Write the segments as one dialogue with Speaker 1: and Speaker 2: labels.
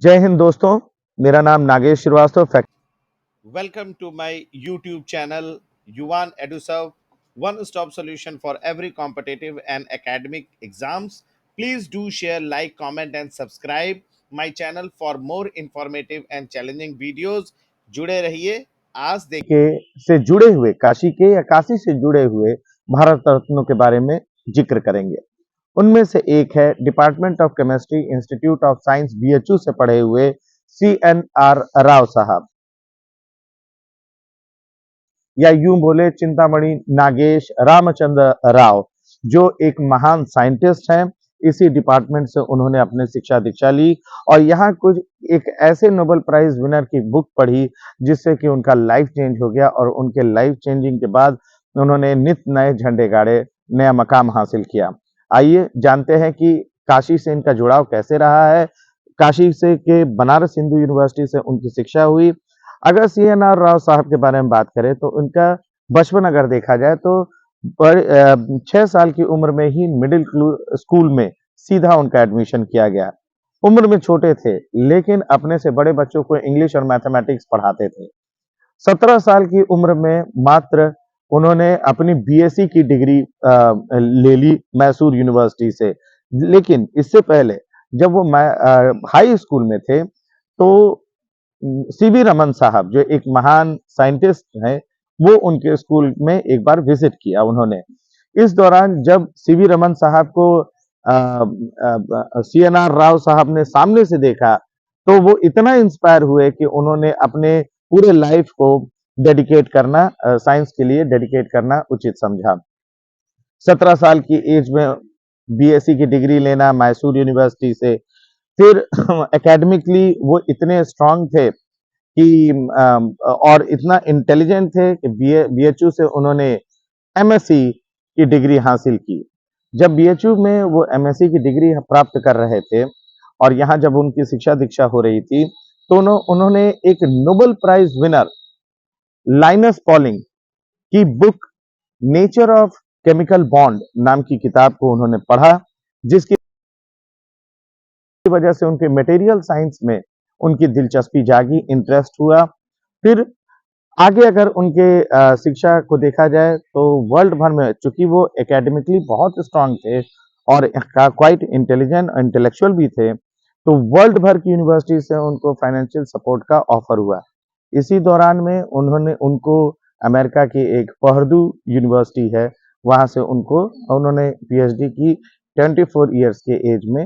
Speaker 1: जय हिंद दोस्तों, मेरा नाम Nagesh Srivastava
Speaker 2: Welcome to my YouTube channel, Yuvan EduServe, one stop solution for every competitive and academic exams. Please do share, like, comment, and subscribe my channel for more informative and challenging videos. जुड़े रहिए आज देख
Speaker 1: के से जुड़े हुए काशी के या काशी से जुड़े हुए भारत रत्नों के बारे में जिक्र करेंगे। उनमें से एक है department of chemistry institute of science BHU से पढ़े हुए CNR राव साहब, या यूं बोले चिंतामणि नागेश रामचंद्र राव, जो एक महान साइंटिस्ट हैं। इसी डिपार्टमेंट से उन्होंने अपने शिक्षा दीक्षा ली और यहाँ कुछ एक ऐसे नोबेल प्राइज विनर की बुक पढ़ी जिससे कि उनका लाइफ चेंज हो गया और उनके लाइफ चेंजिंग के बाद उन्होंने नित नए झंडे गाड़े, नया मकाम हासिल किया। आइए जानते हैं कि काशी से इनका जुड़ाव कैसे रहा है। काशी से के बनारस हिंदू यूनिवर्सिटी से उनकी शिक्षा हुई। अगर CNR राव साहब के बारे में बात करें तो उनका बचपन अगर देखा जाए तो 6 साल की उम्र में ही मिडिल स्कूल में सीधा उनका एडमिशन किया गया। उम्र में छोटे थे लेकिन अपने से बड़े बच्चों को इंग्लिश और मैथमेटिक्स पढ़ाते थे। 17 साल की उम्र में मात्र उन्होंने अपनी BSc की डिग्री ले ली मैसूर यूनिवर्सिटी से। लेकिन इससे पहले जब वो हाई स्कूल में थे तो CV रमन साहब, जो एक महान साइंटिस्ट हैं, वो उनके स्कूल में एक बार विजिट किया उन्होंने। इस दौरान जब CV रमन साहब को CNR राव साहब ने सामने से देखा तो वो इतना इंस्पायर हुए कि उन्होंने अपने पूरे लाइफ को डेडिकेट करना, साइंस के लिए डेडिकेट करना उचित समझा। 17 साल की एज में BSc की डिग्री लेना मैसूर यूनिवर्सिटी से, फिर एकेडमिकली वो इतने स्ट्रांग थे कि और इतना इंटेलिजेंट थे कि BHU से उन्होंने MSc की डिग्री हासिल की। जब BHU में वो MSc की डिग्री प्राप्त कर रहे थे और यहाँ जब उनकी शिक्षा दीक्षा हो रही थी तो उन्होंने एक Nobel prize winner Linus Pauling की book nature of chemical bond नाम की किताब को उन्होंने पढ़ा, जिसकी वजह से उनके मटेरियल साइंस में उनकी दिलचस्पी जागी, इंटरेस्ट हुआ। फिर आगे अगर उनके शिक्षा को देखा जाए तो वर्ल्ड भर में, चूंकि वो एकेडमिकली बहुत स्ट्रांग थे और क्वाइट इंटेलिजेंट इंटेलेक्चुअल भी थे, तो वर्ल्ड भर की यूनिवर्सिटी से उनको फाइनेंशियल सपोर्ट का ऑफर हुआ। इसी दौरान में उनको अमेरिका की एक पहर्दू यूनिवर्सिटी है, वहां से उन्होंने PhD की 24 ईयर्स के एज में।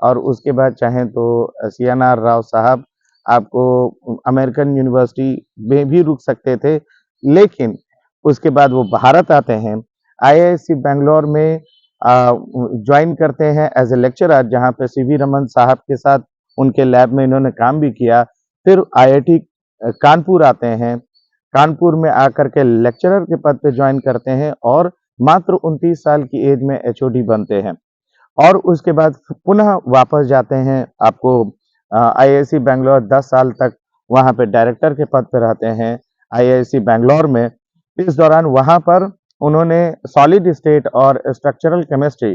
Speaker 1: और उसके बाद चाहें तो CNR राव साहब आपको अमेरिकन यूनिवर्सिटी में भी रुक सकते थे, लेकिन उसके बाद वो भारत आते हैं, IISc बेंगलोर में ज्वाइन करते हैं एज ए लेक्चरर, जहाँ पे CV रमन साहब के साथ उनके लैब में इन्होंने काम भी किया। फिर IIT कानपुर आते हैं, कानपुर में आकर के लेक्चरर के पद पे ज्वाइन करते हैं और मात्र 29 साल की एज में HOD बनते हैं। और उसके बाद पुनः वापस जाते हैं, आपको IISc बेंगलोर 10 साल तक वहाँ पे डायरेक्टर के पद पे रहते हैं IISc बेंगलोर में। इस दौरान वहाँ पर उन्होंने सॉलिड स्टेट और स्ट्रक्चरल केमिस्ट्री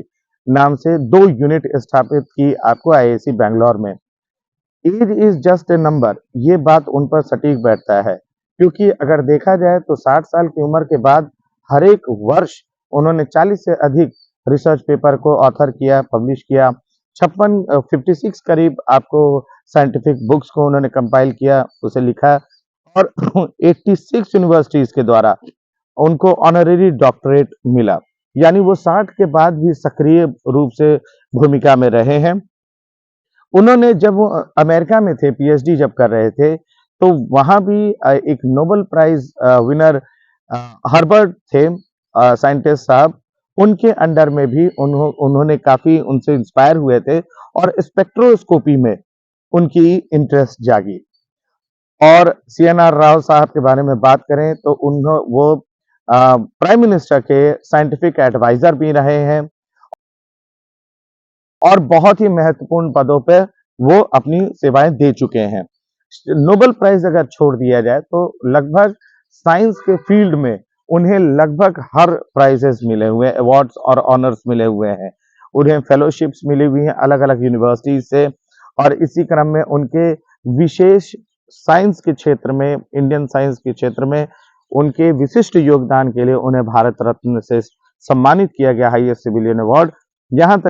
Speaker 1: नाम से 2 यूनिट स्थापित की आपको IISc बेंगलोर में। Age is just a number, ये बात उन पर सटीक बैठता है, क्योंकि अगर देखा जाए तो 60 साल की उम्र के बाद हर एक वर्ष उन्होंने 40 से अधिक रिसर्च पेपर को ऑथर किया, पब्लिश किया। 56 करीब आपको साइंटिफिक बुक्स को उन्होंने कंपाइल किया, उसे लिखा और 86 यूनिवर्सिटीज के द्वारा उनको ऑनरेरी डॉक्टरेट मिला। यानी वो 60 के बाद भी सक्रिय रूप से भूमिका में रहे हैं। उन्होंने जब वो अमेरिका में थे, PhD जब कर रहे थे, तो वहां भी एक नोबेल प्राइज विनर हर्बर्ट थे साइंटिस्ट साहब, उनके अंडर में भी उन्होंने काफी उनसे इंस्पायर हुए थे और स्पेक्ट्रोस्कोपी में उनकी इंटरेस्ट जागी। और CNR राव साहब के बारे में बात करें तो वो प्राइम मिनिस्टर के साइंटिफिक एडवाइजर भी रहे हैं और बहुत ही महत्वपूर्ण पदों पे वो अपनी सेवाएं दे चुके हैं। नोबेल प्राइज अगर छोड़ दिया जाए तो लगभग साइंस के फील्ड में उन्हें लगभग हर प्राइजेस मिले हुए हैं, अवार्ड्स और ऑनर्स मिले हुए हैं। उन्हें फेलोशिप्स मिली हुई हैं अलग अलग यूनिवर्सिटीज से और इसी क्रम में उनके विशेष साइंस के क्षेत्र में, इंडियन साइंस के क्षेत्र में उनके विशिष्ट योगदान के लिए उन्हें भारत रत्न से सम्मानित किया गया, हाईएस्ट सिविलियन अवार्ड। यहाँ तक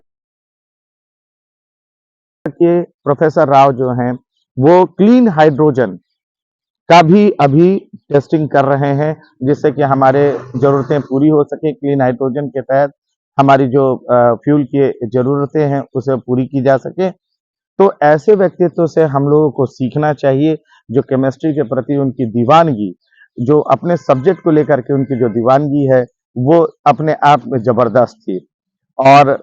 Speaker 1: कि प्रोफेसर राव जो हैं वो क्लीन हाइड्रोजन का भी अभी टेस्टिंग कर रहे हैं, जिससे कि हमारे जरूरतें पूरी हो सके। क्लीन हाइड्रोजन के तहत हमारी जो फ्यूल की जरूरतें हैं उसे पूरी की जा सके। तो ऐसे व्यक्तित्व से हम लोगों को सीखना चाहिए, जो केमिस्ट्री के प्रति उनकी दीवानगी, जो अपने सब्जेक्ट को लेकर के उनकी जो दीवानगी है वो अपने आप में जबरदस्त थी। और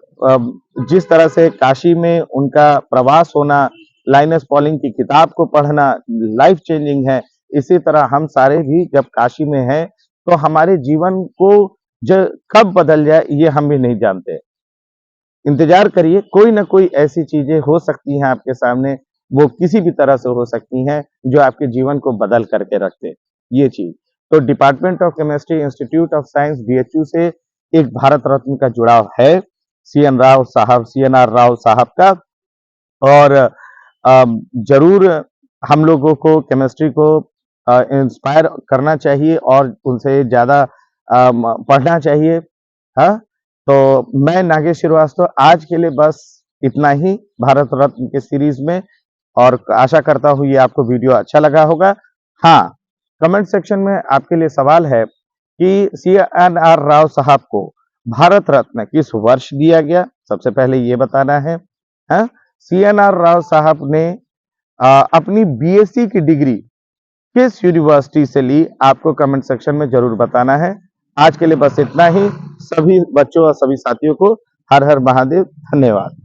Speaker 1: जिस तरह से काशी में उनका प्रवास होना, लाइनस पॉलिंग की किताब को पढ़ना लाइफ चेंजिंग है, इसी तरह हम सारे भी जब काशी में हैं तो हमारे जीवन को कब बदल जाए ये हम भी नहीं जानते। इंतजार करिए, कोई ना कोई ऐसी चीजें हो सकती हैं आपके सामने, वो किसी भी तरह से हो सकती हैं जो आपके जीवन को बदल करके रख दे ये चीज। तो department of chemistry, institute of science, BHU से एक भारत रत्न का जुड़ाव है सीएनआर राव साहब का। और जरूर हम लोगों को केमिस्ट्री को इंस्पायर करना चाहिए और उनसे ज्यादा पढ़ना चाहिए। हाँ, तो मैं नागेश श्रीवास्तव आज के लिए बस इतना ही भारत रत्न के सीरीज में, और आशा करता हूँ ये आपको वीडियो अच्छा लगा होगा। हाँ, कमेंट सेक्शन में आपके लिए सवाल है कि सीएनआर राव साहब को भारत रत्न किस वर्ष दिया गया, सबसे पहले ये बताना है। हाँ, सीएनआर राव साहब ने अपनी बीएससी की डिग्री किस यूनिवर्सिटी से ली, आपको कमेंट सेक्शन में जरूर बताना है। आज के लिए बस इतना ही। सभी बच्चों और सभी साथियों को हर हर महादेव, धन्यवाद।